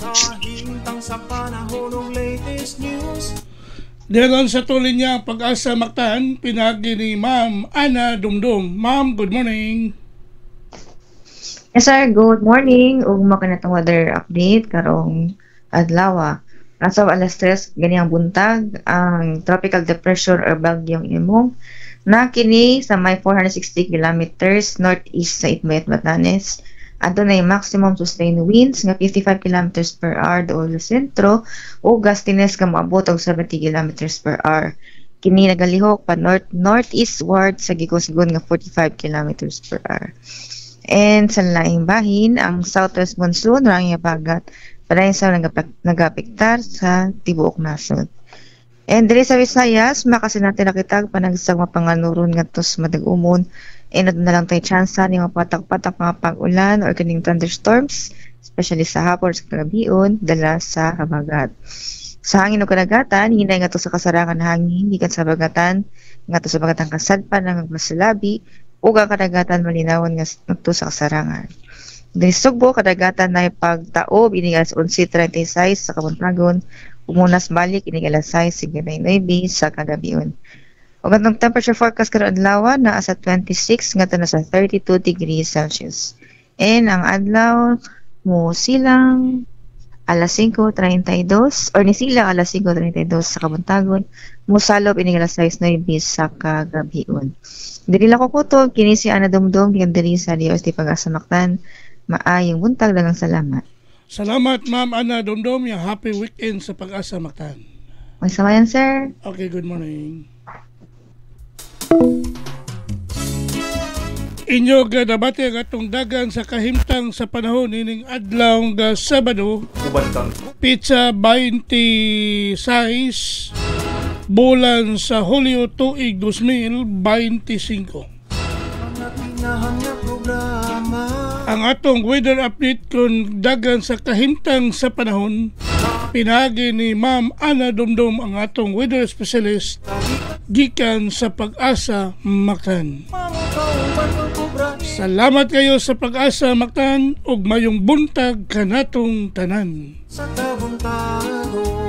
Kahintang sa panahon ng latest news. Diyan sa tuloy niya Pag-asa Mactan, pinagi ni Ma'am Ana Dumdum. Ma'am, good morning. Yes sir, good morning. Ug makanatong weather update karong adlaw. As of alas 3 ganiyang buntag, ang tropical depression or bagyong Imong na kini sa may 460 kilometers northeast sa Itbayat, Batanes. Adto na maximum sustained winds nga 55 kilometers per hour dool sa sentro o gustiness nga moabot og 70 kilometers per hour. Kini nagalihok pa northeastward sa gikos-gon nga 45 kilometers per hour. And sa laing bahin, ang southwest monsoon rang yabagat padayon sa nagapektar sa tibuok nasod. And diri sa Visayas, makasinati nakitag panagsag mapanganuron ngadtos madag-umon. And na lang tayo tsansa ni mapatak-patak mga pag-ulan or kaning thunderstorms, especially sa hapon sa kagabion, dala sa habagat. Sa hangin o kadagatan, hinay nga to sa kasarangan hangin, gikan sa bagatan, nga to sa bagatang kasadpan ng masalabi, o kadagatan malinawan nga to sa kasarangan. Dili Sugbo, kadagatan na pagtaob, inigas 11:36 sa kabuntagon, umunas balik, inigalas 6:59 sa kagabion. O gantong temperature forecast karon adlaw na sa 26 ngadto na sa 32 degrees Celsius. And ang adlaw mo silang alas 5:32 or ni sila alas 5:32 sa kabuntagon, mosalop ini alas 6:09 sa kagabion. Dili la ko kutob kini si Ana Dumdum diyan diri sa DOST Pag-asa Mactan. Maayong buntag, daghang salamat. Salamat Ma'am Ana Dumdum, yung happy weekend sa Pag-asa Mactan. May samayan sir. Okay, good morning. Inyo gadabati ang atong dagan sa kahimtang sa panahon ining adlaw nga Sabado, pizza 26 bulan sa Hulyo tuig 2025. Ang atong weather update kung dagan sa kahimtang sa panahon, pinagi ni Ma'am Ana Dumdum, ang atong weather specialist gikan sa Pag-asa Mactan. Salamat kayo sa Pag-asa Mactan ug mayong buntag kanatong tanan. Sa kabuntagon